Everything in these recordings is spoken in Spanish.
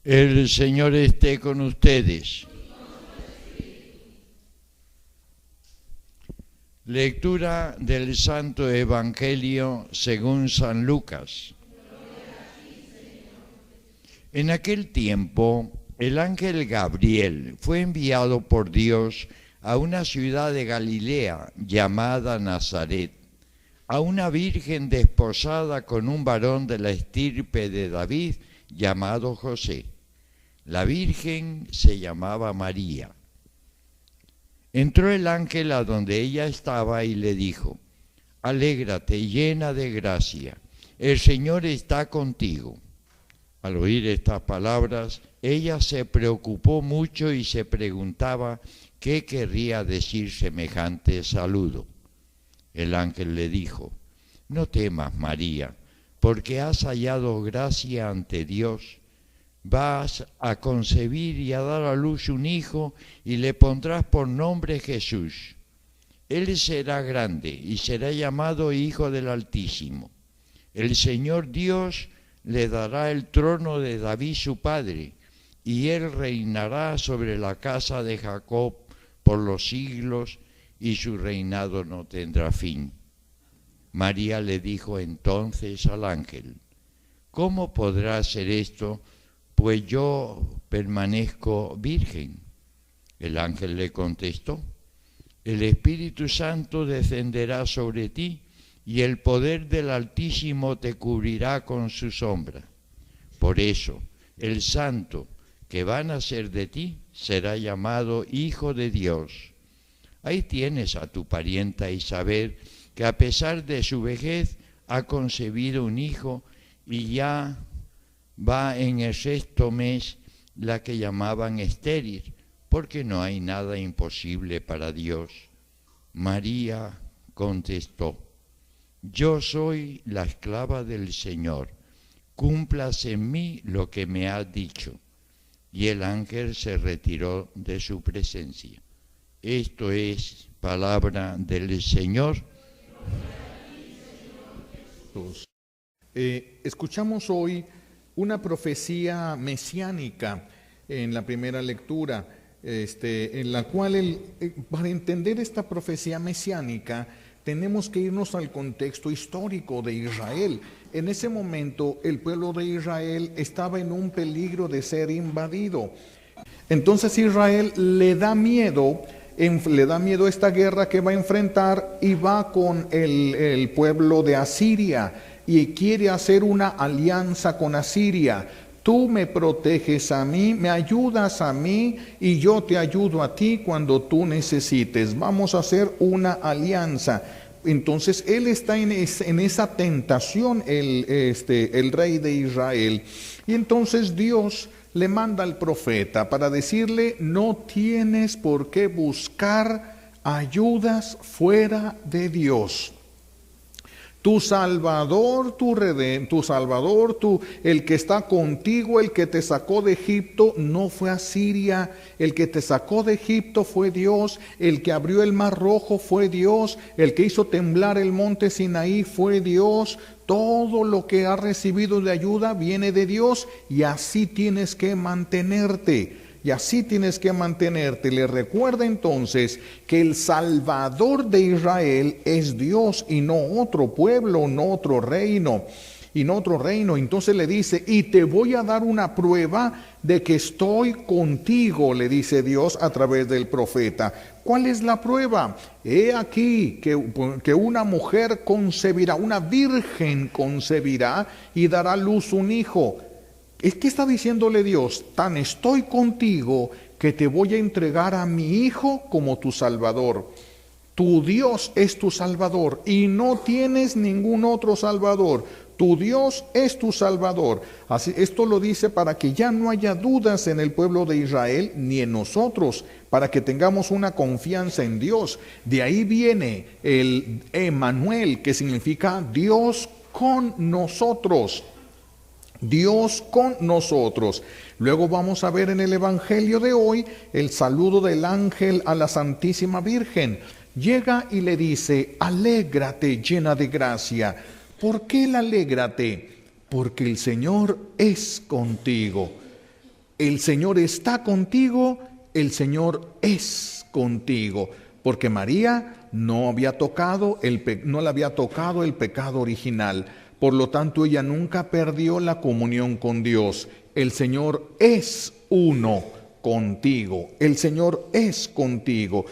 El Señor esté con ustedes. Lectura del Santo Evangelio según San Lucas. En aquel tiempo, el ángel Gabriel fue enviado por Dios a una ciudad de Galilea llamada Nazaret, a una virgen desposada con un varón de la estirpe de David llamado José. La virgen se llamaba María. Entró el ángel a donde ella estaba y le dijo: «Alégrate, llena de gracia, el Señor está contigo». Al oír estas palabras, ella se preocupó mucho y se preguntaba qué querría decir semejante saludo. El ángel le dijo: «No temas, María, porque has hallado gracia ante Dios. Vas a concebir y a dar a luz un hijo y le pondrás por nombre Jesús. Él será grande y será llamado Hijo del Altísimo. El Señor Dios le dará el trono de David su padre, y él reinará sobre la casa de Jacob por los siglos, y su reinado no tendrá fin». María le dijo entonces al ángel: «¿Cómo podrá ser esto, pues yo permanezco virgen?» El ángel le contestó: «El Espíritu Santo descenderá sobre ti, y el poder del Altísimo te cubrirá con su sombra. Por eso, el santo que va a nacer de ti será llamado Hijo de Dios. Ahí tienes a tu parienta Isabel, que a pesar de su vejez ha concebido un hijo, y ya va en el 6º mes, la que llamaban estéril, porque no hay nada imposible para Dios». María contestó: «Yo soy la esclava del Señor, cúmplase en mí lo que me has dicho». Y el ángel se retiró de su presencia. Esto es palabra del Señor. Escuchamos hoy una profecía mesiánica en la primera lectura, en la cual para entender esta profecía mesiánica tenemos que irnos al contexto histórico de Israel. En ese momento el pueblo de Israel estaba en un peligro de ser invadido. Entonces Israel le da miedo esta guerra que va a enfrentar, y va con el pueblo de Asiria y quiere hacer una alianza con Asiria. Tú me proteges a mí, me ayudas a mí, y yo te ayudo a ti cuando tú necesites. Vamos a hacer una alianza. Entonces él está en esa tentación, el rey de Israel. Y entonces Dios le manda al profeta para decirle: no tienes por qué buscar ayudas fuera de Dios. Tu Salvador, el que está contigo, el que te sacó de Egipto, no fue Asiria. El que te sacó de Egipto fue Dios. El que abrió el mar rojo fue Dios. El que hizo temblar el monte Sinaí fue Dios. Todo lo que has recibido de ayuda viene de Dios, y así tienes que mantenerte. Le recuerda entonces que el Salvador de Israel es Dios, y no otro pueblo, no otro reino. Entonces le dice: y te voy a dar una prueba de que estoy contigo, le dice Dios a través del profeta. ¿Cuál es la prueba? He aquí que una mujer concebirá, una virgen concebirá y dará a luz un hijo. ¿Qué está diciéndole Dios? Tan estoy contigo que te voy a entregar a mi hijo como tu Salvador. Tu Dios es tu Salvador y no tienes ningún otro Salvador. Tu Dios es tu Salvador. Así, esto lo dice para que ya no haya dudas en el pueblo de Israel ni en nosotros, para que tengamos una confianza en Dios. De ahí viene el Emmanuel, que significa Dios con nosotros. Dios con nosotros. Luego vamos a ver en el Evangelio de hoy el saludo del ángel a la Santísima Virgen. Llega y le dice: alégrate, llena de gracia. ¿Por qué el alégrate? Porque el Señor es contigo. el Señor está contigo, el Señor es contigo. Porque María no le había tocado el pecado original. Por lo tanto, ella nunca perdió la comunión con Dios. El Señor es uno contigo. El Señor es contigo.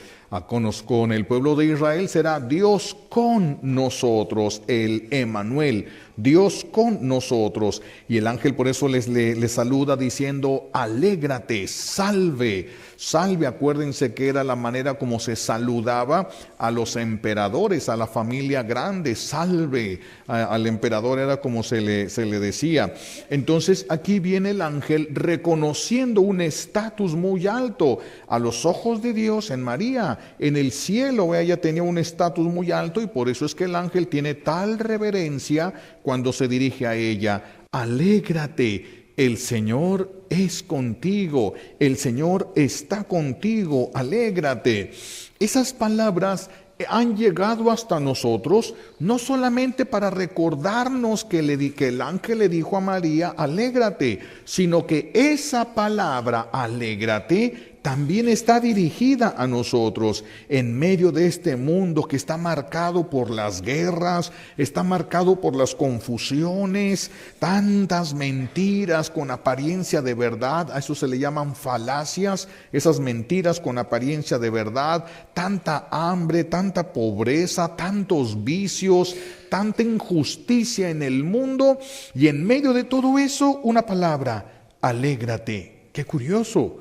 Con el pueblo de Israel será Dios con nosotros, el Emmanuel, Dios con nosotros. Y el ángel por eso les saluda diciendo: alégrate, salve. Salve, acuérdense que era la manera como se saludaba a los emperadores, a la familia grande. Salve, al emperador era como se le decía. Entonces aquí viene el ángel reconociendo un estatus muy alto a los ojos de Dios en María. En el cielo ella tenía un estatus muy alto, y por eso es que el ángel tiene tal reverencia cuando se dirige a ella. Alégrate, el Señor es contigo, el Señor está contigo, alégrate. Esas palabras han llegado hasta nosotros no solamente para recordarnos que el ángel le dijo a María: alégrate, sino que esa palabra, alégrate, también está dirigida a nosotros en medio de este mundo que está marcado por las guerras, está marcado por las confusiones, tantas mentiras con apariencia de verdad. A eso se le llaman falacias, esas mentiras con apariencia de verdad, tanta hambre, tanta pobreza, tantos vicios, tanta injusticia en el mundo, y en medio de todo eso una palabra: alégrate. Qué curioso.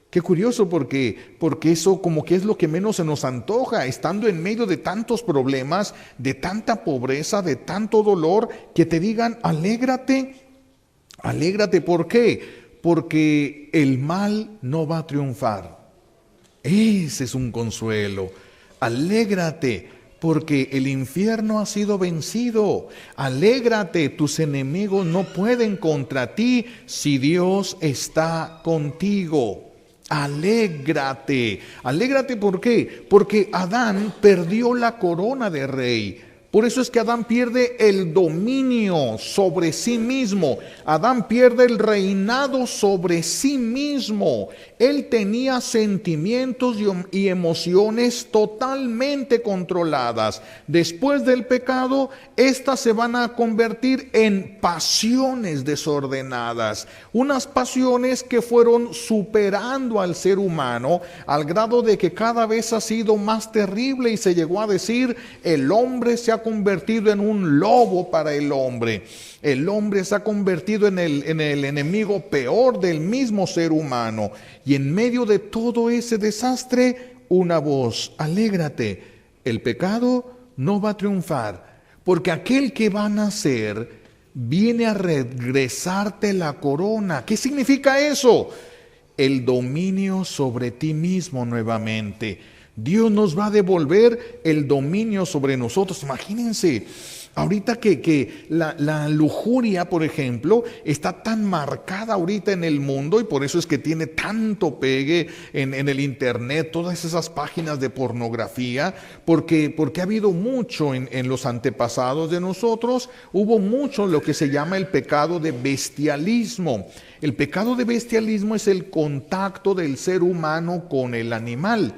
Qué curioso, porque eso como que es lo que menos se nos antoja, estando en medio de tantos problemas, de tanta pobreza, de tanto dolor, que te digan: alégrate, alégrate. ¿Por qué? Porque el mal no va a triunfar. Ese es un consuelo. Alégrate, porque el infierno ha sido vencido. Alégrate, tus enemigos no pueden contra ti si Dios está contigo. Alégrate, alégrate. ¿Por qué? Porque Adán perdió la corona de rey. Por eso es que Adán pierde el dominio sobre sí mismo. Adán pierde el reinado sobre sí mismo. Él tenía sentimientos y emociones totalmente controladas. Después del pecado, estas se van a convertir en pasiones desordenadas. Unas pasiones que fueron superando al ser humano al grado de que cada vez ha sido más terrible, y se llegó a decir: el hombre se ha convertido en un lobo para el hombre. El hombre se ha convertido en el enemigo peor del mismo ser humano. Y en medio de todo ese desastre, una voz: alégrate, el pecado no va a triunfar, porque aquel que va a nacer viene a regresarte la corona. ¿Qué significa eso? El dominio sobre ti mismo nuevamente. Dios nos va a devolver el dominio sobre nosotros. Imagínense, ahorita que la lujuria, por ejemplo, está tan marcada ahorita en el mundo, y por eso es que tiene tanto pegue en el internet, todas esas páginas de pornografía, porque ha habido mucho en los antepasados de nosotros. Hubo mucho lo que se llama el pecado de bestialismo. El pecado de bestialismo es el contacto del ser humano con el animal.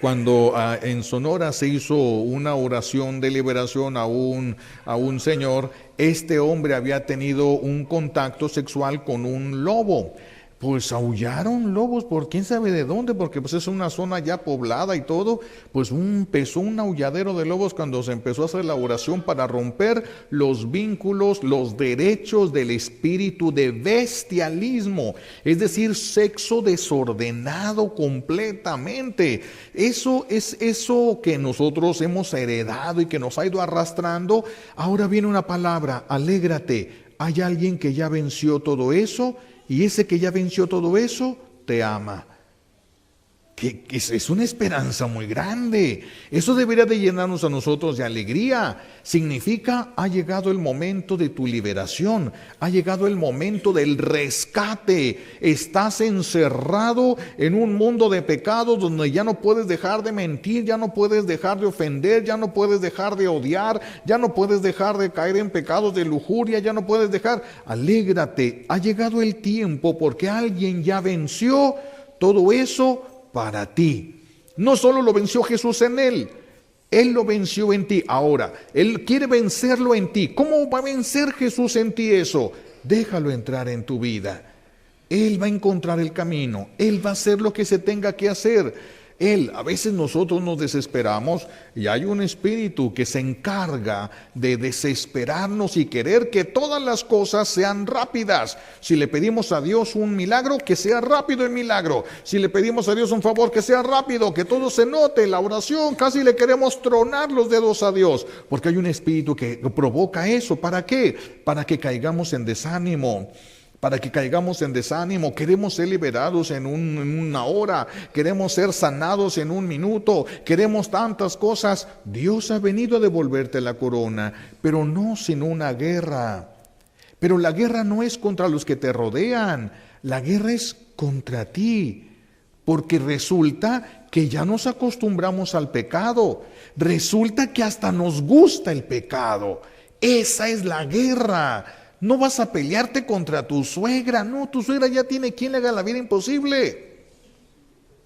Cuando en Sonora se hizo una oración de liberación a un señor, este hombre había tenido un contacto sexual con un lobo. Pues aullaron lobos por quién sabe de dónde, porque pues es una zona ya poblada y todo. Pues empezó un aulladero de lobos cuando se empezó a hacer la oración para romper los vínculos, los derechos del espíritu de bestialismo, es decir, sexo desordenado completamente. Eso es eso que nosotros hemos heredado y que nos ha ido arrastrando. Ahora viene una palabra: alégrate. Hay alguien que ya venció todo eso, y ese que ya venció todo eso te ama. que es una esperanza muy grande. Eso debería de llenarnos a nosotros de alegría. Significa, ha llegado el momento de tu liberación, ha llegado el momento del rescate. Estás encerrado en un mundo de pecados donde ya no puedes dejar de mentir, ya no puedes dejar de ofender, ya no puedes dejar de odiar, ya no puedes dejar de caer en pecados de lujuria, ya no puedes dejar. Alégrate, ha llegado el tiempo porque alguien ya venció todo eso para ti. No solo lo venció Jesús en él, Él lo venció en ti. Ahora, Él quiere vencerlo en ti. ¿Cómo va a vencer Jesús en ti eso? Déjalo entrar en tu vida. Él va a encontrar el camino. Él va a hacer lo que se tenga que hacer. A veces nosotros nos desesperamos y hay un espíritu que se encarga de desesperarnos y querer que todas las cosas sean rápidas. Si le pedimos a Dios un milagro, que sea rápido el milagro. Si le pedimos a Dios un favor, que sea rápido, que todo se note. La oración, casi le queremos tronar los dedos a Dios, porque hay un espíritu que provoca eso. ¿Para qué? Para que caigamos en desánimo. Queremos ser liberados en una hora, queremos ser sanados en un minuto, queremos tantas cosas. Dios ha venido a devolverte la corona, pero no sin una guerra. Pero la guerra no es contra los que te rodean, la guerra es contra ti, porque resulta que ya nos acostumbramos al pecado, resulta que hasta nos gusta el pecado. Esa es la guerra. No vas a pelearte contra tu suegra. No, tu suegra ya tiene quien le haga la vida imposible.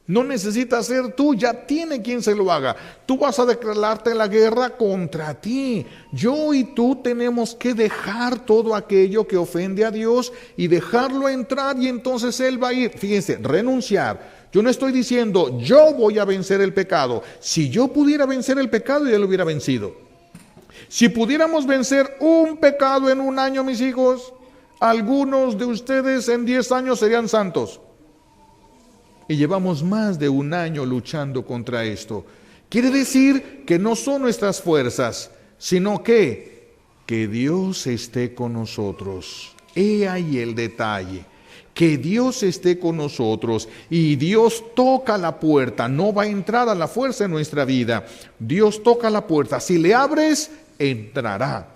No necesita ser tú, ya tiene quien se lo haga. Tú vas a declararte la guerra contra ti. Yo y tú tenemos que dejar todo aquello que ofende a Dios y dejarlo entrar, y entonces Él va a ir. Fíjense, renunciar. Yo no estoy diciendo yo voy a vencer el pecado. Si yo pudiera vencer el pecado, ya lo hubiera vencido. Si pudiéramos vencer un pecado en un año, mis hijos, algunos de ustedes en 10 años serían santos. Y llevamos más de un año luchando contra esto. Quiere decir que no son nuestras fuerzas, sino que Dios esté con nosotros. He ahí el detalle. Que Dios esté con nosotros, y Dios toca la puerta. No va a entrar a la fuerza en nuestra vida. Dios toca la puerta. Si le abres, entrará.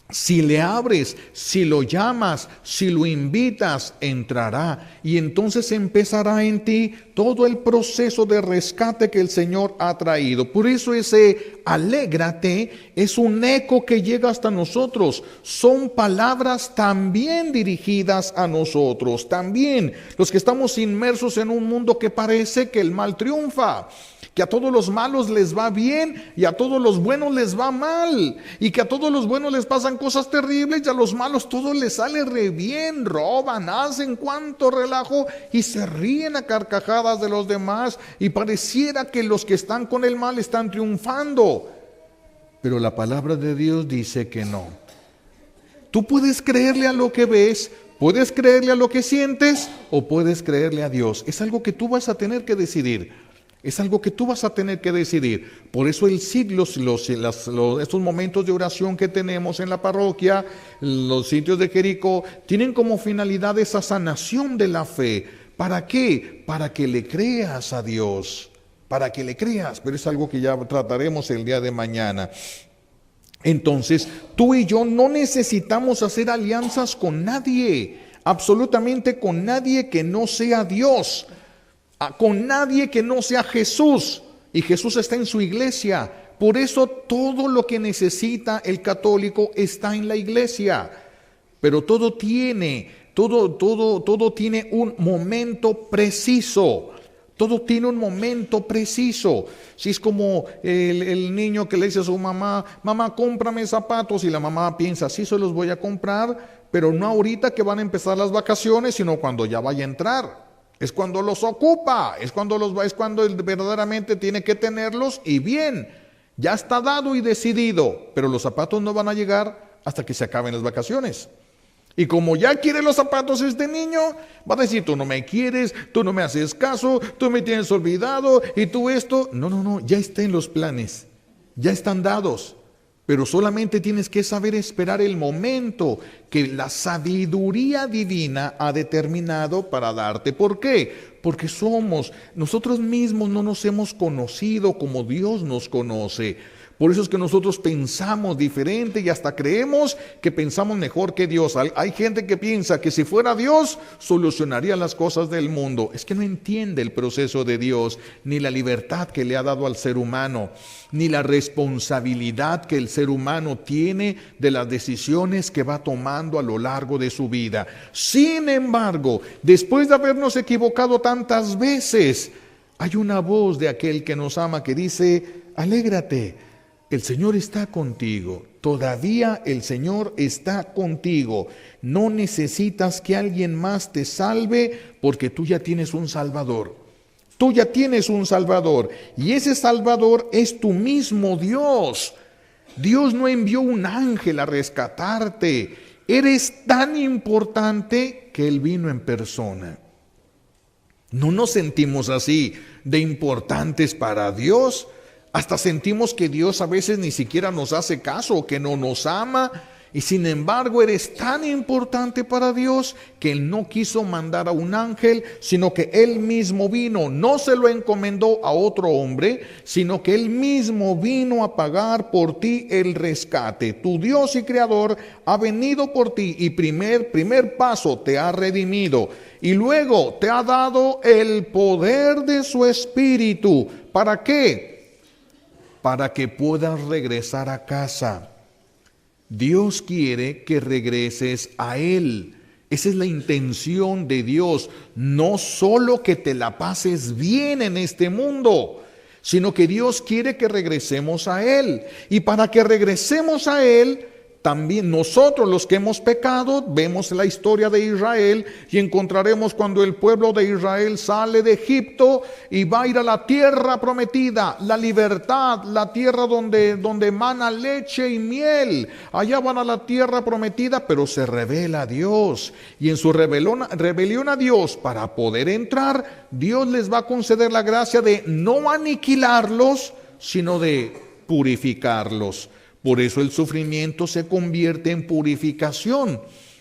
Si le abres, si lo llamas, si lo invitas, entrará. Y entonces empezará en ti todo el proceso de rescate que el Señor ha traído. Por eso ese alégrate es un eco que llega hasta nosotros. Son palabras también dirigidas a nosotros. También los que estamos inmersos en un mundo que parece que el mal triunfa, que a todos los malos les va bien y a todos los buenos les va mal, y que a todos los buenos les pasan cosas terribles y a los malos todo les sale re bien, roban, hacen cuanto relajo y se ríen a carcajadas de los demás, y pareciera que los que están con el mal están triunfando. Pero la palabra de Dios dice que no. Tú puedes creerle a lo que ves, puedes creerle a lo que sientes, o puedes creerle a Dios. Es algo que tú vas a tener que decidir. Es algo que tú vas a tener que decidir. Por eso el siglo, estos momentos de oración que tenemos en la parroquia, los sitios de Jericó, tienen como finalidad esa sanación de la fe. ¿Para qué? Para que le creas a Dios. Para que le creas. Pero es algo que ya trataremos el día de mañana. Entonces, tú y yo no necesitamos hacer alianzas con nadie. Absolutamente con nadie que no sea Dios. Con nadie que no sea Jesús, y Jesús está en su iglesia. Por eso todo lo que necesita el católico está en la iglesia. Pero todo tiene un momento preciso. Todo tiene un momento preciso. Si es como el niño que le dice a su mamá: mamá, cómprame zapatos, y la mamá piensa: sí, se los voy a comprar, pero no ahorita que van a empezar las vacaciones, sino cuando ya vaya a entrar. Es cuando los ocupa, es cuando él verdaderamente tiene que tenerlos, y bien, ya está dado y decidido, pero los zapatos no van a llegar hasta que se acaben las vacaciones. Y como ya quiere los zapatos este niño, va a decir: tú no me quieres, tú no me haces caso, tú me tienes olvidado, y tú esto. No, ya está en los planes, ya están dados. Pero solamente tienes que saber esperar el momento que la sabiduría divina ha determinado para darte. ¿Por qué? Porque nosotros mismos no nos hemos conocido como Dios nos conoce. Por eso es que nosotros pensamos diferente y hasta creemos que pensamos mejor que Dios. Hay gente que piensa que si fuera Dios, solucionaría las cosas del mundo. Es que no entiende el proceso de Dios, ni la libertad que le ha dado al ser humano, ni la responsabilidad que el ser humano tiene de las decisiones que va tomando a lo largo de su vida. Sin embargo, después de habernos equivocado tantas veces, hay una voz de aquel que nos ama que dice: alégrate. El Señor está contigo, todavía el Señor está contigo. No necesitas que alguien más te salve porque tú ya tienes un Salvador. Tú ya tienes un Salvador y ese Salvador es tu mismo Dios. Dios no envió un ángel a rescatarte. Eres tan importante que Él vino en persona. No nos sentimos así de importantes para Dios. Hasta sentimos que Dios a veces ni siquiera nos hace caso o que no nos ama. Y sin embargo eres tan importante para Dios que Él no quiso mandar a un ángel, sino que Él mismo vino. No se lo encomendó a otro hombre, sino que Él mismo vino a pagar por ti el rescate. Tu Dios y Creador ha venido por ti y primer paso te ha redimido. Y luego te ha dado el poder de su Espíritu. ¿Para qué? Para que puedas regresar a casa. Dios quiere que regreses a Él. Esa es la intención de Dios. No solo que te la pases bien en este mundo, sino que Dios quiere que regresemos a Él. Y para que regresemos a Él, también nosotros los que hemos pecado, vemos la historia de Israel y encontraremos cuando el pueblo de Israel sale de Egipto y va a ir a la tierra prometida, la libertad, la tierra donde emana leche y miel. Allá van a la tierra prometida, pero se revela a Dios. Y en su rebelión a Dios, para poder entrar, Dios les va a conceder la gracia de no aniquilarlos, sino de purificarlos. Por eso el sufrimiento se convierte en purificación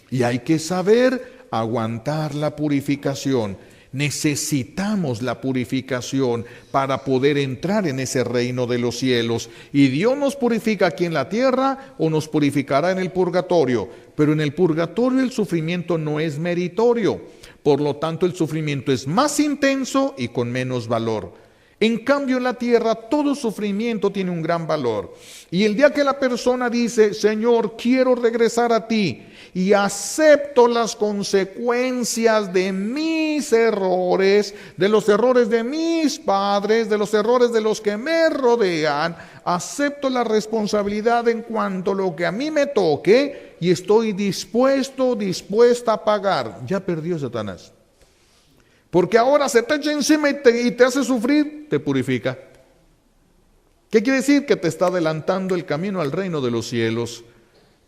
y hay que saber aguantar la purificación. Necesitamos la purificación para poder entrar en ese reino de los cielos. Y Dios nos purifica aquí en la tierra o nos purificará en el purgatorio. Pero en el purgatorio el sufrimiento no es meritorio. Por lo tanto, el sufrimiento es más intenso y con menos valor. En cambio, en la tierra todo sufrimiento tiene un gran valor. Y el día que la persona dice: Señor, quiero regresar a ti y acepto las consecuencias de mis errores, de los errores de mis padres, de los errores de los que me rodean, acepto la responsabilidad en cuanto a lo que a mí me toque y estoy dispuesta a pagar. Ya perdió Satanás. Porque ahora se te echa encima y te hace sufrir, te purifica. ¿Qué quiere decir? Que te está adelantando el camino al reino de los cielos.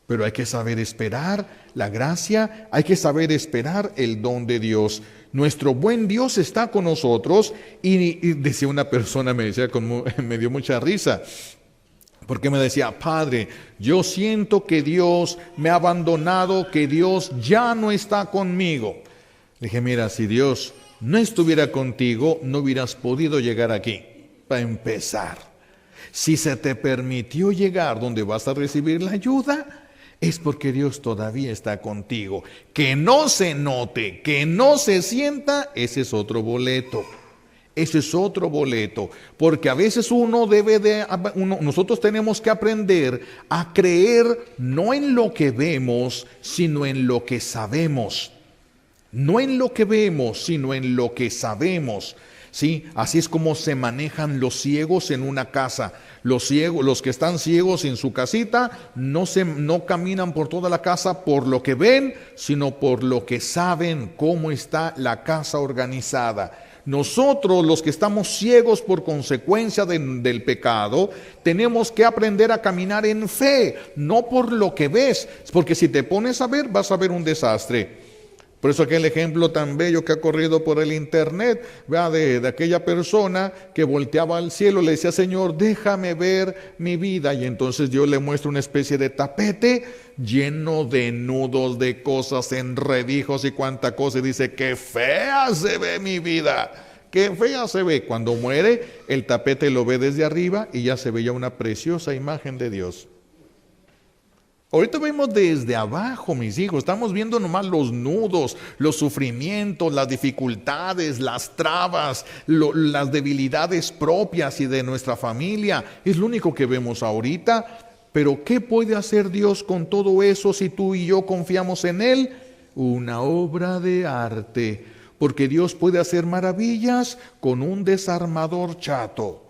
Pero hay que saber esperar la gracia, hay que saber esperar el don de Dios. Nuestro buen Dios está con nosotros y decía una persona, me dio mucha risa. Porque me decía: Padre, yo siento que Dios me ha abandonado, que Dios ya no está conmigo. Le dije: mira, si Dios no estuviera contigo, no hubieras podido llegar aquí. Para empezar, si se te permitió llegar donde vas a recibir la ayuda, es porque Dios todavía está contigo. Que no se note, que no se sienta, ese es otro boleto. Ese es otro boleto, porque a veces nosotros tenemos que aprender a creer no en lo que vemos, sino en lo que sabemos. No en lo que vemos, sino en lo que sabemos. ¿Sí? Así es como se manejan los ciegos en una casa. Los que están ciegos en su casita, no caminan por toda la casa por lo que ven, sino por lo que saben cómo está la casa organizada. Nosotros, los que estamos ciegos por consecuencia del pecado, tenemos que aprender a caminar en fe, no por lo que ves, porque si te pones a ver, vas a ver un desastre. Por eso aquel ejemplo tan bello que ha corrido por el internet, ¿verdad? De aquella persona que volteaba al cielo, le decía, Señor, déjame ver mi vida. Y entonces Dios le muestra una especie de tapete lleno de nudos, de cosas, enredijos y cuánta cosa. Y dice, qué fea se ve mi vida. Qué fea se ve. Cuando muere, el tapete lo ve desde arriba y ya se veía una preciosa imagen de Dios. Ahorita vemos desde abajo, mis hijos, estamos viendo nomás los nudos, los sufrimientos, las dificultades, las trabas, las debilidades propias y de nuestra familia. Es lo único que vemos ahorita. Pero ¿qué puede hacer Dios con todo eso si tú y yo confiamos en Él? Una obra de arte, porque Dios puede hacer maravillas con un desarmador chato.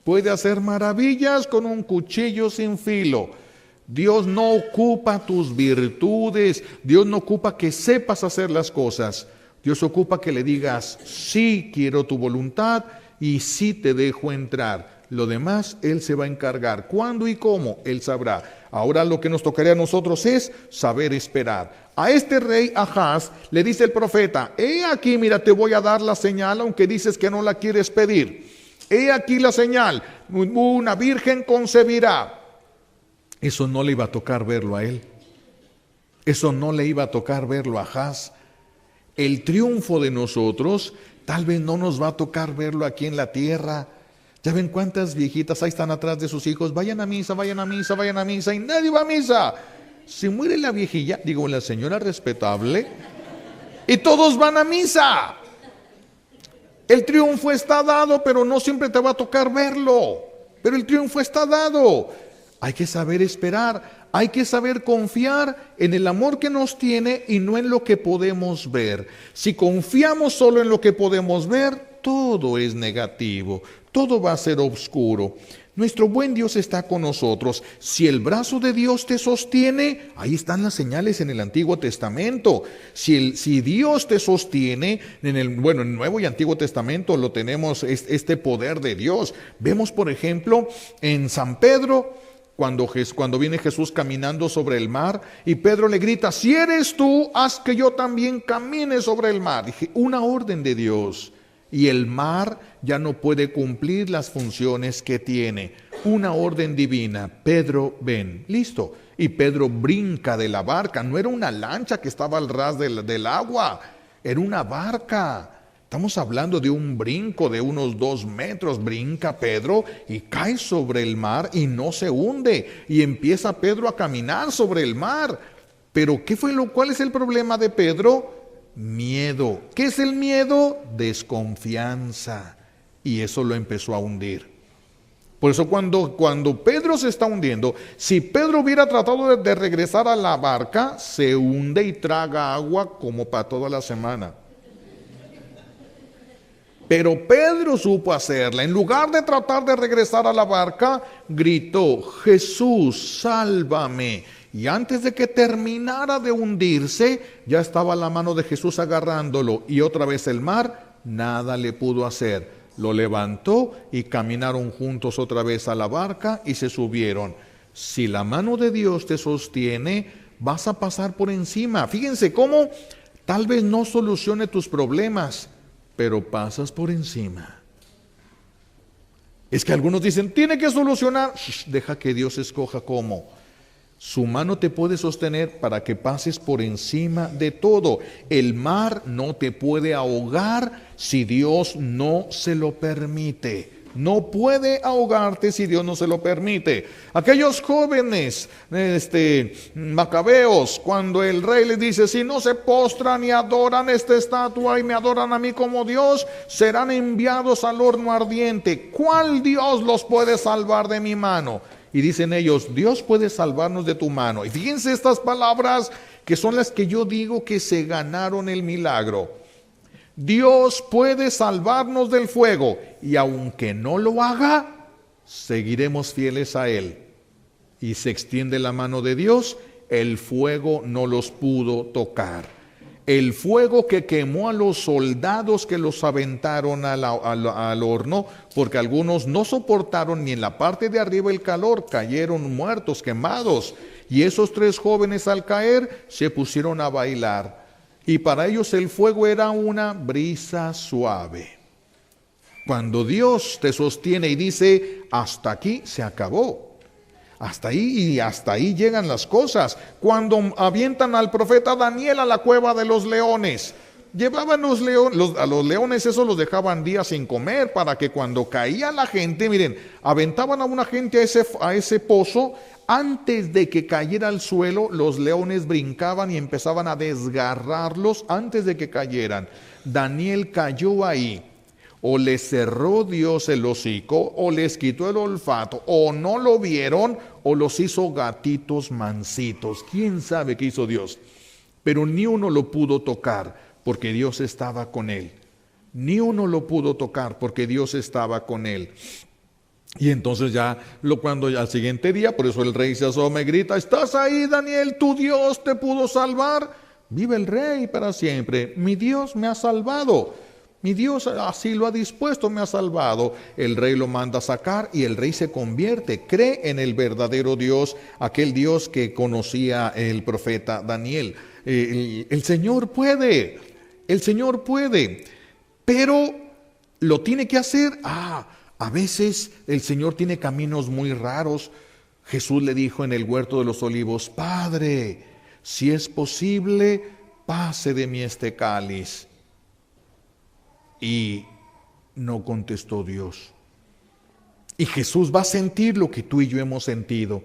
Puede hacer maravillas con un cuchillo sin filo. Dios no ocupa tus virtudes, Dios no ocupa que sepas hacer las cosas. Dios ocupa que le digas, sí quiero tu voluntad y sí te dejo entrar. Lo demás Él se va a encargar. ¿Cuándo y cómo? Él sabrá. Ahora lo que nos tocaría a nosotros es saber esperar. A este rey Ahaz le dice el profeta, he aquí, mira, te voy a dar la señal, aunque dices que no la quieres pedir. He aquí la señal, una virgen concebirá. Eso no le iba a tocar verlo a él. Eso no le iba a tocar verlo a Ahaz. El triunfo de nosotros tal vez no nos va a tocar verlo aquí en la tierra. Ya ven cuántas viejitas ahí están atrás de sus hijos. Vayan a misa, vayan a misa, vayan a misa y nadie va a misa. Se muere la viejilla, digo la señora respetable, y todos van a misa. El triunfo está dado, pero no siempre te va a tocar verlo. Pero el triunfo está dado. Hay que saber esperar, hay que saber confiar en el amor que nos tiene y no en lo que podemos ver. Si confiamos solo en lo que podemos ver, todo es negativo, todo va a ser oscuro. Nuestro buen Dios está con nosotros. Si el brazo de Dios te sostiene, ahí están las señales en el Antiguo Testamento. Si Dios te sostiene, en el Nuevo y Antiguo Testamento lo tenemos, este poder de Dios. Vemos, por ejemplo, en San Pedro, cuando viene Jesús caminando sobre el mar y Pedro le grita, si eres tú, haz que yo también camine sobre el mar. Dije, una orden de Dios. Y el mar ya no puede cumplir las funciones que tiene. Una orden divina. Pedro, ven. Listo. Y Pedro brinca de la barca. No era una lancha que estaba al ras del agua. Era una barca. Estamos hablando de un brinco de unos 2 metros. Brinca Pedro y cae sobre el mar y no se hunde. Y empieza Pedro a caminar sobre el mar. Pero ¿cuál es el problema de Pedro? Miedo. ¿Qué es el miedo? Desconfianza. Y eso lo empezó a hundir. Por eso cuando Pedro se está hundiendo, si Pedro hubiera tratado de regresar a la barca, se hunde y traga agua como para toda la semana. Pero Pedro supo hacerla. En lugar de tratar de regresar a la barca, gritó, Jesús, sálvame. Y antes de que terminara de hundirse, ya estaba la mano de Jesús agarrándolo. Y otra vez el mar, nada le pudo hacer. Lo levantó y caminaron juntos otra vez a la barca y se subieron. Si la mano de Dios te sostiene, vas a pasar por encima. Fíjense cómo tal vez no solucione tus problemas, pero pasas por encima. Es que algunos dicen, tiene que solucionar. Deja que Dios escoja cómo. Su mano te puede sostener para que pases por encima de todo. El mar no te puede ahogar si Dios no se lo permite. No puede ahogarte si Dios no se lo permite. Aquellos jóvenes macabeos, cuando el rey les dice, si no se postran y adoran esta estatua y me adoran a mí como Dios, serán enviados al horno ardiente. ¿Cuál Dios los puede salvar de mi mano? Y dicen ellos, Dios puede salvarnos de tu mano. Y fíjense estas palabras que son las que yo digo que se ganaron el milagro. Dios puede salvarnos del fuego y aunque no lo haga, seguiremos fieles a Él. Y se extiende la mano de Dios, el fuego no los pudo tocar. El fuego que quemó a los soldados que los aventaron al horno, porque algunos no soportaron ni en la parte de arriba el calor, cayeron muertos, quemados. Y esos 3 jóvenes al caer se pusieron a bailar. Y para ellos el fuego era una brisa suave. Cuando Dios te sostiene y dice, hasta aquí se acabó. Hasta ahí y hasta ahí llegan las cosas. Cuando avientan al profeta Daniel a la cueva de los leones, llevaban a los leones, eso los dejaban días sin comer para que cuando caía la gente, miren, aventaban a una gente a ese pozo. Antes de que cayera al suelo, los leones brincaban y empezaban a desgarrarlos antes de que cayeran. Daniel cayó ahí. O les cerró Dios el hocico, o les quitó el olfato, o no lo vieron, o los hizo gatitos mansitos. ¿Quién sabe qué hizo Dios? Pero ni uno lo pudo tocar, porque Dios estaba con él. Ni uno lo pudo tocar, porque Dios estaba con él. Y entonces cuando al siguiente día, por eso el rey se asoma y grita, ¿estás ahí, Daniel? ¿Tu Dios te pudo salvar? Vive el rey para siempre. Mi Dios me ha salvado. Mi Dios así lo ha dispuesto, me ha salvado. El rey lo manda a sacar y el rey se convierte, cree en el verdadero Dios, aquel Dios que conocía el profeta Daniel. El Señor puede, pero lo tiene que hacer. A veces el Señor tiene caminos muy raros. Jesús le dijo en el huerto de los olivos, Padre, si es posible, pase de mí este cáliz. Y no contestó Dios. Y Jesús va a sentir lo que tú y yo hemos sentido,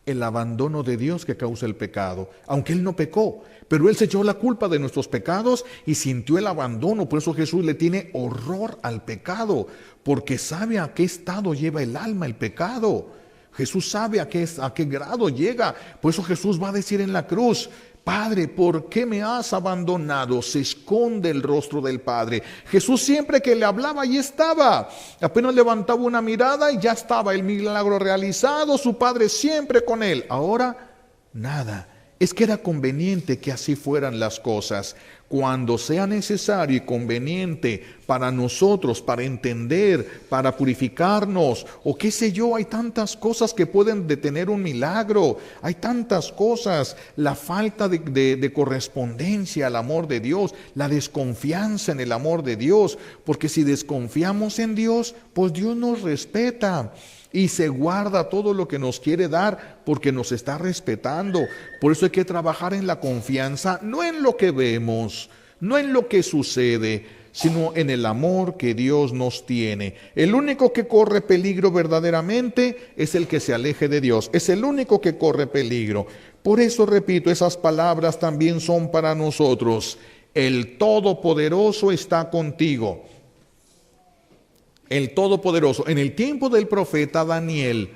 el abandono de Dios que causa el pecado, aunque Él no pecó, pero Él se echó la culpa de nuestros pecados y sintió el abandono. Por eso Jesús le tiene horror al pecado, porque sabe a qué estado lleva el alma el pecado. Jesús sabe a qué grado llega. Por eso Jesús va a decir en la cruz, Padre, ¿por qué me has abandonado? Se esconde el rostro del Padre. Jesús siempre que le hablaba, ahí estaba. Apenas levantaba una mirada y ya estaba el milagro realizado. Su Padre siempre con él. Ahora, nada. Es que era conveniente que así fueran las cosas. Cuando sea necesario y conveniente para nosotros, para entender, para purificarnos, o qué sé yo, hay tantas cosas que pueden detener un milagro, hay tantas cosas, la falta de correspondencia al amor de Dios, la desconfianza en el amor de Dios, porque si desconfiamos en Dios, pues Dios nos respeta. Y se guarda todo lo que nos quiere dar porque nos está respetando. Por eso hay que trabajar en la confianza, no en lo que vemos, no en lo que sucede, sino en el amor que Dios nos tiene. El único que corre peligro verdaderamente es el que se aleje de Dios. Es el único que corre peligro. Por eso repito, esas palabras también son para nosotros. El Todopoderoso está contigo. El Todopoderoso. En el tiempo del profeta Daniel,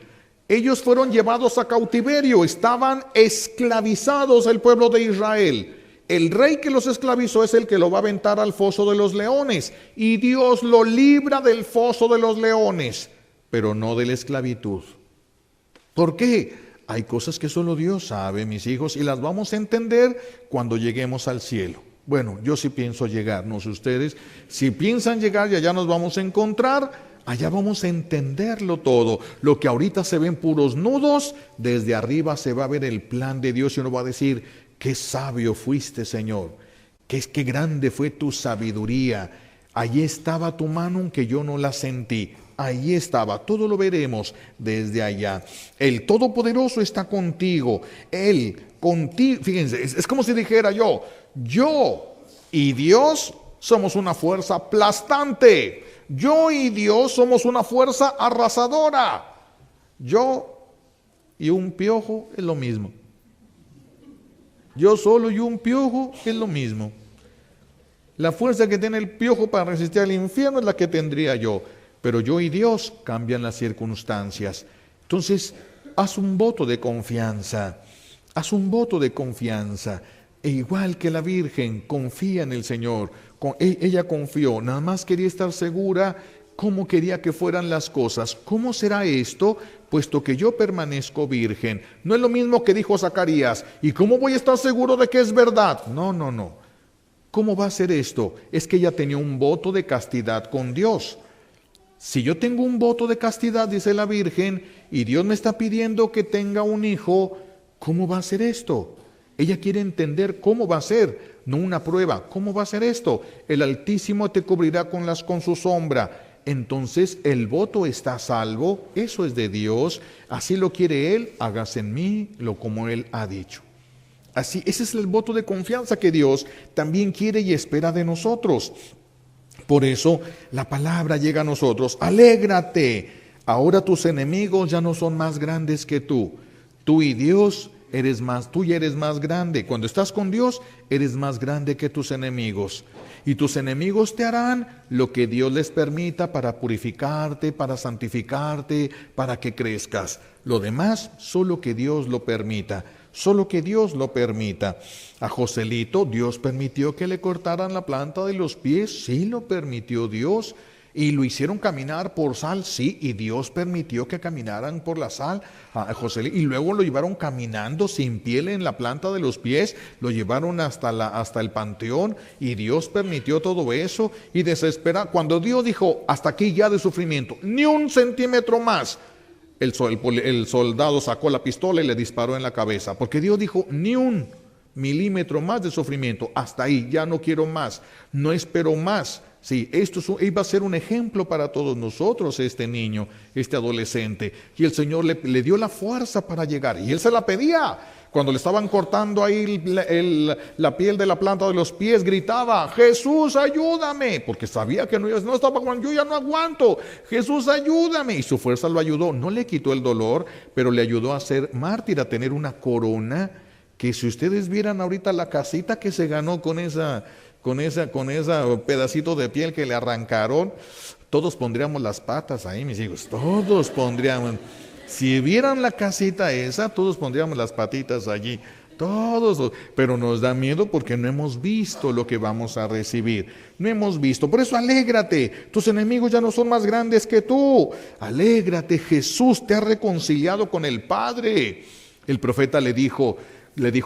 ellos fueron llevados a cautiverio, estaban esclavizados el pueblo de Israel. El rey que los esclavizó es el que lo va a aventar al foso de los leones, y Dios lo libra del foso de los leones, pero no de la esclavitud. ¿Por qué? Hay cosas que solo Dios sabe, mis hijos, y las vamos a entender cuando lleguemos al cielo. Bueno, yo sí pienso llegar, no sé ustedes. Si piensan llegar y allá nos vamos a encontrar, allá vamos a entenderlo todo. Lo que ahorita se ven puros nudos, desde arriba se va a ver el plan de Dios y uno va a decir, qué sabio fuiste, Señor. Qué grande fue tu sabiduría. Allí estaba tu mano aunque yo no la sentí. Ahí estaba, todo lo veremos desde allá. El Todopoderoso está contigo. Él, contigo, fíjense, es como si dijera yo y Dios somos una fuerza aplastante. Yo y Dios somos una fuerza arrasadora. Yo y un piojo es lo mismo. Yo solo y un piojo es lo mismo. La fuerza que tiene el piojo para resistir al infierno es la que tendría yo. Pero yo y Dios cambian las circunstancias. Entonces, haz un voto de confianza. Haz un voto de confianza. E igual que la Virgen, confía en el Señor. Ella confió, nada más quería estar segura cómo quería que fueran las cosas. ¿Cómo será esto? Puesto que yo permanezco virgen. No es lo mismo que dijo Zacarías. ¿Y cómo voy a estar seguro de que es verdad? No. ¿Cómo va a ser esto? Es que ella tenía un voto de castidad con Dios. Si yo tengo un voto de castidad, dice la Virgen, y Dios me está pidiendo que tenga un hijo, ¿cómo va a ser esto? Ella quiere entender cómo va a ser, no una prueba. ¿Cómo va a ser esto? El Altísimo te cubrirá con su sombra. Entonces el voto está a salvo, eso es de Dios, así lo quiere Él, hágase en mí lo como Él ha dicho. Así, ese es el voto de confianza que Dios también quiere y espera de nosotros. Por eso la palabra llega a nosotros: alégrate, ahora tus enemigos ya no son más grandes que tú. Tú y Dios tú ya eres más grande. Cuando estás con Dios, eres más grande que tus enemigos. Y tus enemigos te harán lo que Dios les permita para purificarte, para santificarte, para que crezcas. Lo demás, solo que Dios lo permita. Solo que Dios lo permita. A Joselito, Dios permitió que le cortaran la planta de los pies. Sí, lo permitió Dios. Y lo hicieron caminar por sal, sí, y Dios permitió que caminaran por la sal a José, y luego lo llevaron caminando sin piel en la planta de los pies, lo llevaron hasta el panteón, y Dios permitió todo eso, y cuando Dios dijo, hasta aquí ya de sufrimiento, ni un centímetro más, el soldado sacó la pistola y le disparó en la cabeza, porque Dios dijo, ni un milímetro más de sufrimiento, hasta ahí, ya no quiero más, no espero más. Sí, esto iba a ser un ejemplo para todos nosotros, este niño, este adolescente. Y el Señor le dio la fuerza para llegar. Y él se la pedía. Cuando le estaban cortando ahí la piel de la planta de los pies, gritaba, Jesús, ayúdame. Porque sabía que no estaba cuando yo ya no aguanto. Jesús, ayúdame. Y su fuerza lo ayudó. No le quitó el dolor, pero le ayudó a ser mártir, a tener una corona. Que si ustedes vieran ahorita la casita que se ganó con ese pedacito de piel que le arrancaron, todos pondríamos las patas ahí, mis hijos, todos pondríamos, si vieran la casita esa, todos pondríamos las patitas allí, todos, pero nos da miedo porque no hemos visto lo que vamos a recibir, no hemos visto. Por eso alégrate, tus enemigos ya no son más grandes que tú, alégrate, Jesús te ha reconciliado con el Padre. El profeta le dijo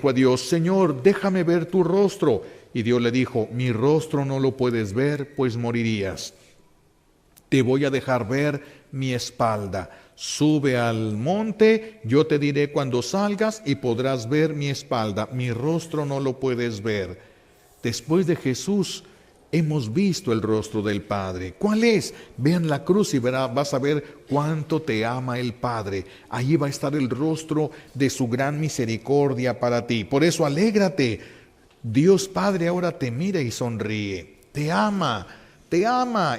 a Dios, Señor, déjame ver tu rostro. Y Dios le dijo, mi rostro no lo puedes ver, pues morirías. Te voy a dejar ver mi espalda. Sube al monte, yo te diré cuando salgas y podrás ver mi espalda. Mi rostro no lo puedes ver. Después de Jesús, hemos visto el rostro del Padre. ¿Cuál es? Vean la cruz y vas a ver cuánto te ama el Padre. Allí va a estar el rostro de su gran misericordia para ti. Por eso alégrate. Dios Padre ahora te mira y sonríe. Te ama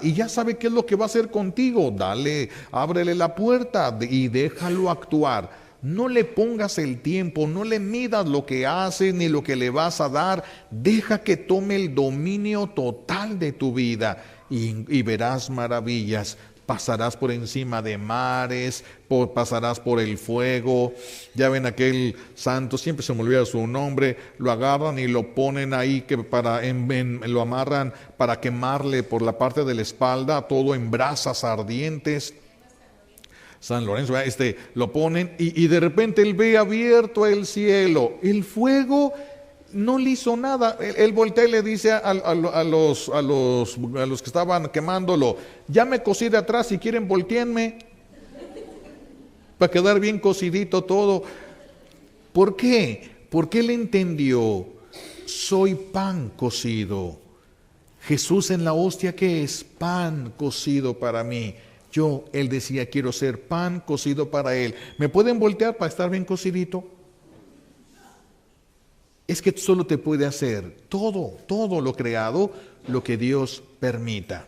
y ya sabe qué es lo que va a hacer contigo. Dale, ábrele la puerta y déjalo actuar. No le pongas el tiempo, no le midas lo que haces ni lo que le vas a dar. Deja que tome el dominio total de tu vida y verás maravillas. Pasarás por encima de mares, pasarás por el fuego. Ya ven aquel santo, siempre se me olvida su nombre, lo agarran y lo ponen ahí, lo amarran para quemarle por la parte de la espalda, todo en brasas ardientes. San Lorenzo, lo ponen y de repente él ve abierto el cielo, el fuego no le hizo nada. Él voltea y le dice a los que estaban quemándolo, ya me cocí de atrás, si quieren volteenme para quedar bien cocidito todo. ¿Por qué? Porque él entendió, soy pan cocido. Jesús en la hostia, ¿qué es? Pan cocido para mí. Él decía, quiero ser pan cocido para él. ¿Me pueden voltear para estar bien cocidito? Es que solo te puede hacer todo lo creado, lo que Dios permita.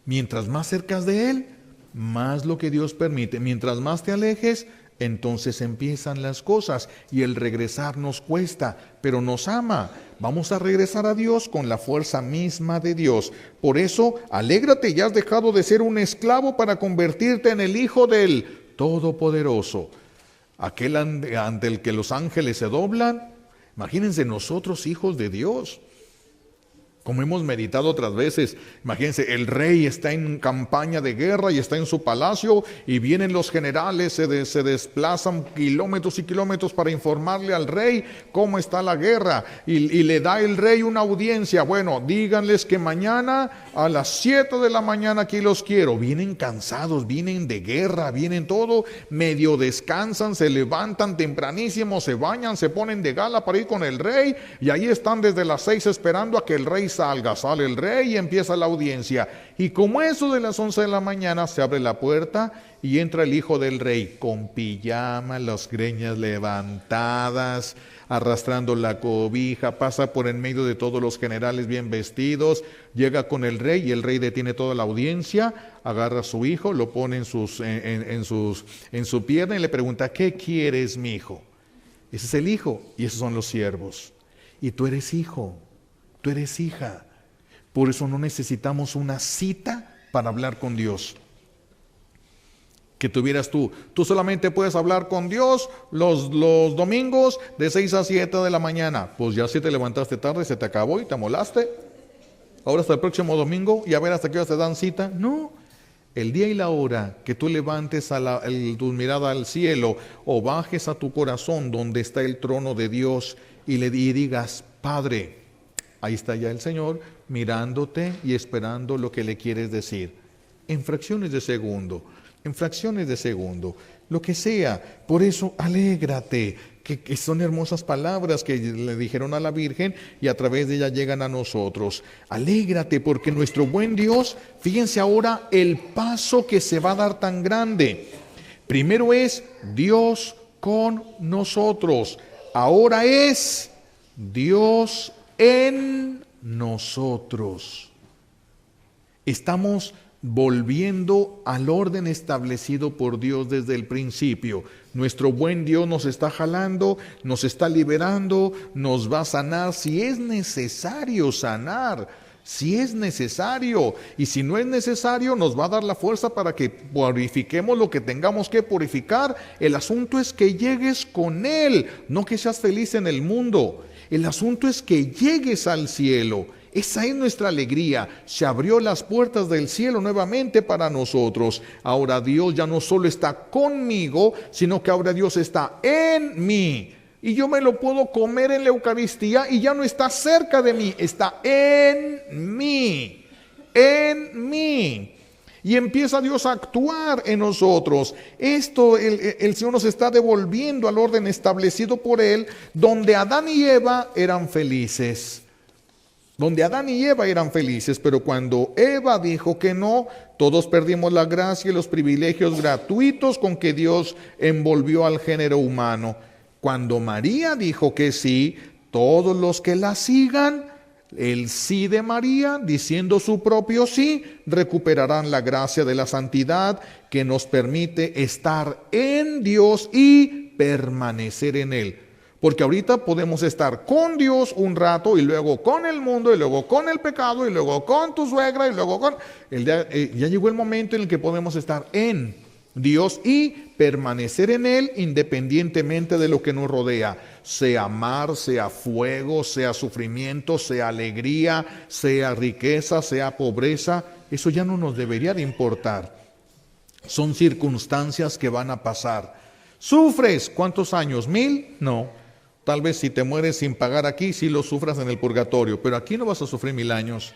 Mientras más cercas de Él, más lo que Dios permite. Mientras más te alejes, entonces empiezan las cosas y el regresar nos cuesta, pero nos ama. Vamos a regresar a Dios con la fuerza misma de Dios. Por eso, alégrate, ya has dejado de ser un esclavo para convertirte en el hijo del Todopoderoso. Aquel ante el que los ángeles se doblan. Imagínense nosotros, hijos de Dios, como hemos meditado otras veces. Imagínense, el rey está en campaña de guerra y está en su palacio y vienen los generales, se desplazan kilómetros y kilómetros para informarle al rey cómo está la guerra y le da el rey una audiencia. Bueno, díganles que mañana a las 7 de la mañana aquí los quiero. Vienen cansados, vienen de guerra, vienen todo, medio descansan, se levantan tempranísimo, se bañan, se ponen de gala para ir con el rey, y ahí están desde las 6 esperando a que el rey salga. Sale el rey y empieza la audiencia. Y como eso de las 11 de la mañana, se abre la puerta y entra el hijo del rey con pijama, las greñas levantadas, arrastrando la cobija, pasa por en medio de todos los generales bien vestidos, llega con el rey y el rey detiene toda la audiencia, agarra a su hijo, lo pone en su pierna y le pregunta: ¿qué quieres, mi hijo? Ese es el hijo y esos son los siervos. Y tú eres hijo, tú eres hija. Por eso no necesitamos una cita para hablar con Dios. Que tuvieras tú solamente puedes hablar con Dios los domingos de 6 a 7 de la mañana. Pues ya si te levantaste tarde, se te acabó y te amolaste. Ahora hasta el próximo domingo y a ver hasta qué hora te dan cita. No, el día y la hora que tú levantes tu mirada al cielo o bajes a tu corazón donde está el trono de Dios y le digas: Padre, ahí está ya el Señor mirándote y esperando lo que le quieres decir. En fracciones de segundo. Lo que sea. Por eso alégrate, que son hermosas palabras que le dijeron a la Virgen y a través de ella llegan a nosotros. Alégrate porque nuestro buen Dios, fíjense ahora el paso que se va a dar tan grande. Primero es Dios con nosotros. Ahora es Dios en nosotros. Estamos volviendo al orden establecido por Dios desde el principio. Nuestro buen Dios nos está jalando, nos está liberando, nos va a sanar si es necesario sanar, si es necesario. Y si no es necesario, nos va a dar la fuerza para que purifiquemos lo que tengamos que purificar. El asunto es que llegues con Él, no que seas feliz en el mundo. El asunto es que llegues al cielo. Esa es nuestra alegría. Se abrió las puertas del cielo nuevamente para nosotros. Ahora Dios ya no solo está conmigo, sino que ahora Dios está en mí. Y yo me lo puedo comer en la Eucaristía y ya no está cerca de mí, está en mí. En mí. Y empieza Dios a actuar en nosotros. Esto el Señor nos está devolviendo al orden establecido por Él, donde Adán y Eva eran felices. Pero cuando Eva dijo que no, todos perdimos la gracia y los privilegios gratuitos con que Dios envolvió al género humano. Cuando María dijo que sí, todos los que la sigan, el sí de María, diciendo su propio sí, recuperarán la gracia de la santidad que nos permite estar en Dios y permanecer en Él. Porque ahorita podemos estar con Dios un rato y luego con el mundo y luego con el pecado y luego con tu suegra y luego con... ya llegó el momento en el que podemos estar en Dios y permanecer en Él independientemente de lo que nos rodea. Sea mar, sea fuego, sea sufrimiento, sea alegría, sea riqueza, sea pobreza. Eso ya no nos debería de importar. Son circunstancias que van a pasar. ¿Sufres? ¿Cuántos años? ¿1000? No. Tal vez si te mueres sin pagar aquí, sí lo sufras en el purgatorio, pero aquí no vas a sufrir 1000 años.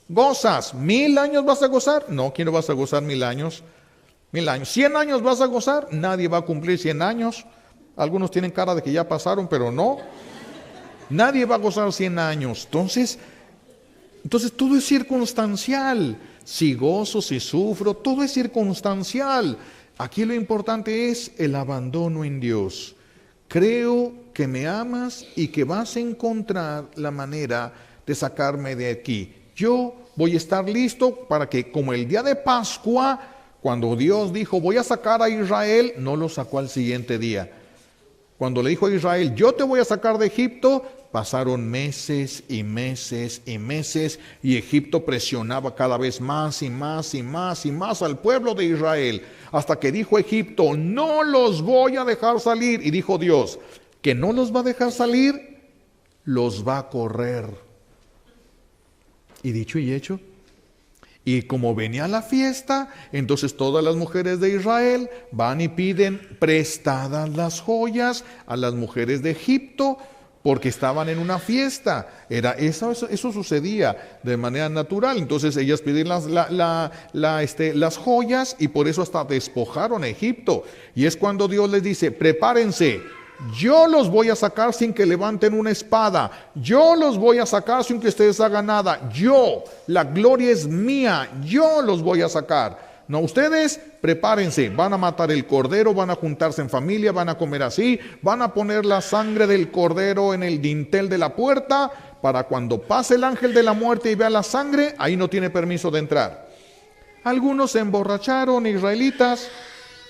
¿Gozas? ¿1000 años vas a gozar? No, aquí no vas a gozar 1000 años. 1000 años. ¿100 años vas a gozar? Nadie va a cumplir 100 años. Algunos tienen cara de que ya pasaron, pero no. Nadie va a gozar 100 años. Entonces todo es circunstancial. Si gozo, si sufro, todo es circunstancial. Aquí lo importante es el abandono en Dios. Creo que me amas y que vas a encontrar la manera de sacarme de aquí. Yo voy a estar listo para que, como el día de Pascua, cuando Dios dijo, voy a sacar a Israel, no lo sacó al siguiente día. Cuando le dijo a Israel, yo te voy a sacar de Egipto, pasaron meses y meses y meses y Egipto presionaba cada vez más y más y más y más al pueblo de Israel, hasta que dijo Egipto, no los voy a dejar salir. Y dijo Dios, que no los va a dejar salir, los va a correr. Y dicho y hecho. Y como venía la fiesta, entonces todas las mujeres de Israel van y piden prestadas las joyas a las mujeres de Egipto, porque estaban en una fiesta. Eso sucedía de manera natural. Entonces ellas pidieron las joyas y por eso hasta despojaron a Egipto. Y es cuando Dios les dice, prepárense, yo los voy a sacar sin que levanten una espada, yo los voy a sacar sin que ustedes hagan nada, la gloria es mía, yo los voy a sacar. No, ustedes prepárense, van a matar el cordero, van a juntarse en familia, van a comer así, van a poner la sangre del cordero en el dintel de la puerta, para cuando pase el ángel de la muerte y vea la sangre, ahí no tiene permiso de entrar. Algunos se emborracharon, israelitas,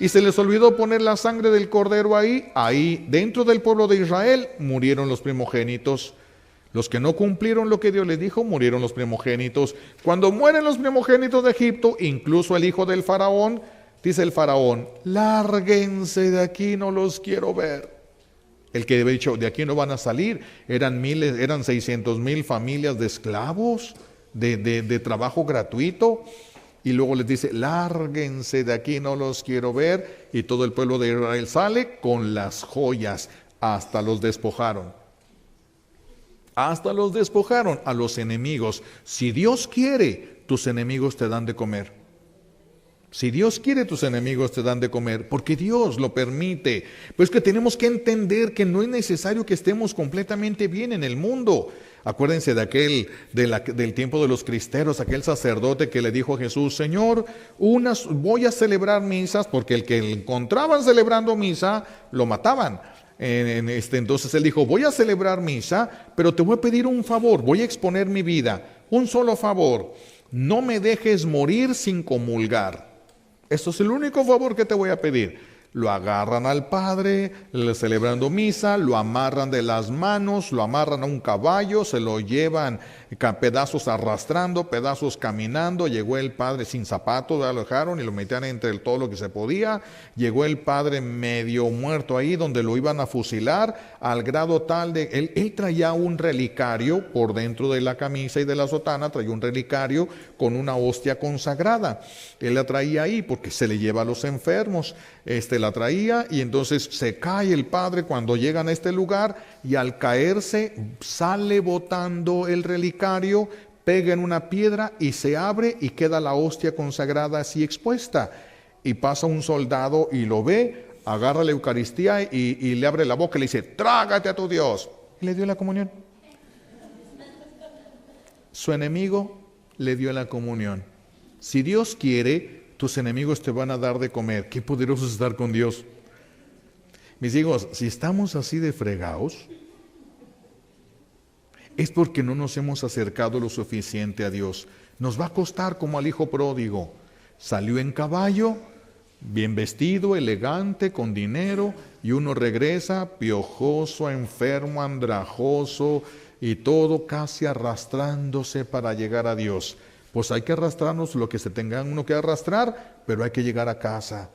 y se les olvidó poner la sangre del cordero ahí dentro del pueblo de Israel murieron los primogénitos. Los que no cumplieron lo que Dios les dijo, murieron los primogénitos. Cuando mueren los primogénitos de Egipto, incluso el hijo del faraón, dice el faraón, lárguense de aquí, no los quiero ver. El que había dicho, de aquí no van a salir, eran 600,000 familias de esclavos, de trabajo gratuito. Y luego les dice, lárguense de aquí, no los quiero ver. Y todo el pueblo de Israel sale con las joyas, hasta los despojaron. Hasta los despojaron a los enemigos. Si Dios quiere, tus enemigos te dan de comer. Si Dios quiere, tus enemigos te dan de comer, porque Dios lo permite. Pues que tenemos que entender que no es necesario que estemos completamente bien en el mundo. Acuérdense de del tiempo de los cristeros, aquel sacerdote que le dijo a Jesús, Señor, voy a celebrar misas, porque el que encontraban celebrando misa, lo mataban. Entonces él dijo, voy a celebrar misa, pero te voy a pedir un favor, voy a exponer mi vida, un solo favor, no me dejes morir sin comulgar. Esto es el único favor que te voy a pedir. Lo agarran al padre, le celebrando misa, lo amarran de las manos, lo amarran a un caballo, se lo llevan pedazos arrastrando, pedazos caminando. Llegó el padre sin zapatos, lo dejaron y lo metían entre todo lo que se podía. Llegó el padre medio muerto ahí donde lo iban a fusilar, al grado tal de, él traía un relicario por dentro de la camisa y de la sotana, traía un relicario con una hostia consagrada. Él la traía ahí porque se le lleva a los enfermos. La traía y entonces se cae el padre cuando llegan a este lugar y al caerse sale botando el relicario, pega en una piedra y se abre y queda la hostia consagrada así expuesta. Y pasa un soldado y lo ve, agarra la Eucaristía y le abre la boca y le dice, trágate a tu Dios. Y le dio la comunión. Su enemigo le dio la comunión. Si Dios quiere, tus enemigos te van a dar de comer. Qué poderoso es estar con Dios. Mis hijos, si estamos así de fregados, es porque no nos hemos acercado lo suficiente a Dios. Nos va a costar como al hijo pródigo. Salió en caballo, bien vestido, elegante, con dinero, y uno regresa piojoso, enfermo, andrajoso, y todo casi arrastrándose para llegar a Dios. Pues hay que arrastrarnos lo que se tenga uno que arrastrar, pero hay que llegar a casa.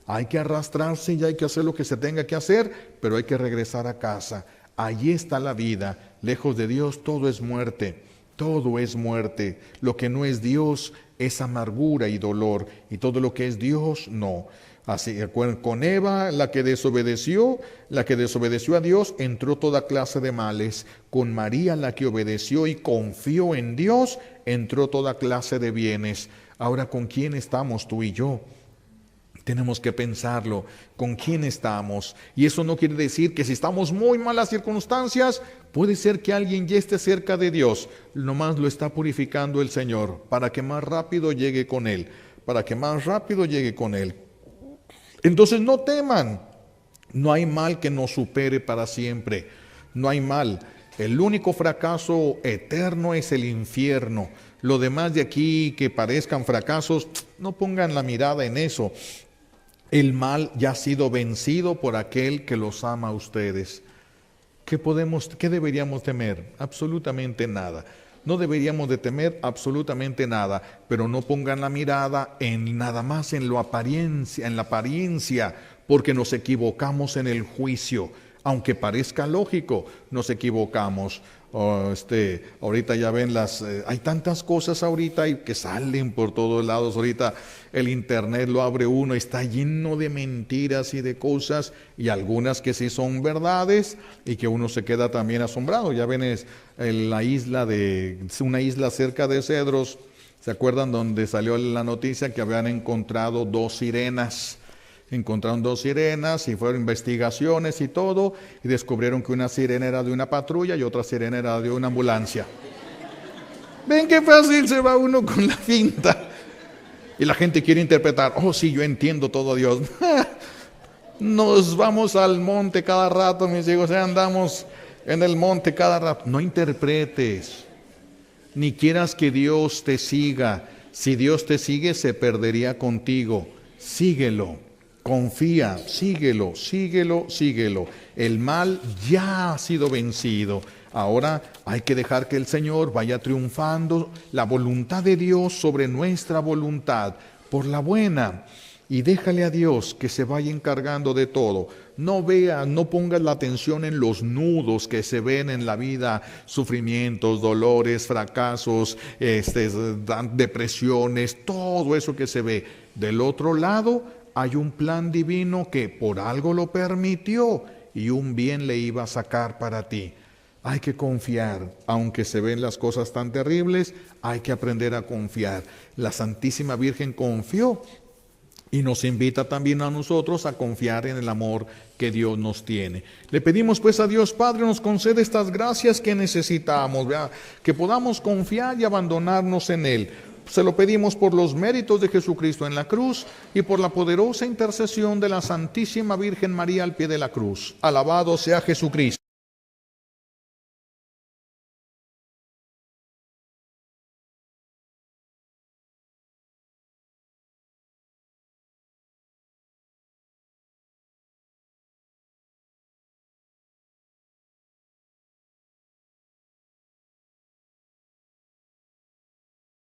Hay que arrastrarse y hay que hacer lo que se tenga que hacer, pero hay que regresar a casa. Allí está la vida. Lejos de Dios todo es muerte. Todo es muerte. Lo que no es Dios es amargura y dolor. Y todo lo que es Dios, no. Así, con Eva, la que desobedeció a Dios, entró toda clase de males. Con María, la que obedeció y confió en Dios, entró toda clase de bienes. Ahora, ¿con quién estamos tú y yo? Tenemos que pensarlo, ¿con quién estamos? Y eso no quiere decir que si estamos muy malas circunstancias, puede ser que alguien ya esté cerca de Dios. Nomás lo está purificando el Señor para que más rápido llegue con Él. Para que más rápido llegue con Él. Entonces no teman. No hay mal que nos supere para siempre. No hay mal. El único fracaso eterno es el infierno. Lo demás de aquí que parezcan fracasos, no pongan la mirada en eso. El mal ya ha sido vencido por aquel que los ama a ustedes. ¿Qué deberíamos temer? Absolutamente nada. No deberíamos de temer absolutamente nada, pero no pongan la mirada en nada más en la apariencia, porque nos equivocamos en el juicio. Aunque parezca lógico, nos equivocamos. ahorita ya ven hay tantas cosas ahorita y que salen por todos lados. Ahorita el internet lo abre uno y está lleno de mentiras y de cosas, y algunas que sí son verdades y que uno se queda también asombrado. Ya ven una isla cerca de Cedros, ¿se acuerdan donde salió la noticia que habían encontrado 2 sirenas? Encontraron 2 sirenas y fueron investigaciones y todo, y descubrieron que una sirena era de una patrulla y otra sirena era de una ambulancia. ¿Ven qué fácil se va uno con la finta? Y la gente quiere interpretar, oh sí, yo entiendo todo, Dios. Nos vamos al monte cada rato, mis hijos, andamos en el monte cada rato. No interpretes, ni quieras que Dios te siga. Si Dios te sigue, se perdería contigo. Síguelo. Confía, síguelo. El mal ya ha sido vencido. Ahora hay que dejar que el Señor vaya triunfando la voluntad de Dios sobre nuestra voluntad, por la buena. Y déjale a Dios que se vaya encargando de todo. No pongas la atención en los nudos que se ven en la vida, sufrimientos, dolores, fracasos, depresiones, todo eso que se ve. Del otro lado, hay un plan divino que por algo lo permitió y un bien le iba a sacar para ti. Hay que confiar, aunque se ven las cosas tan terribles, hay que aprender a confiar. La Santísima Virgen confió y nos invita también a nosotros a confiar en el amor que Dios nos tiene. Le pedimos pues a Dios Padre nos concede estas gracias que necesitamos, ¿verdad? Que podamos confiar y abandonarnos en Él. Se lo pedimos por los méritos de Jesucristo en la cruz y por la poderosa intercesión de la Santísima Virgen María al pie de la cruz. Alabado sea Jesucristo.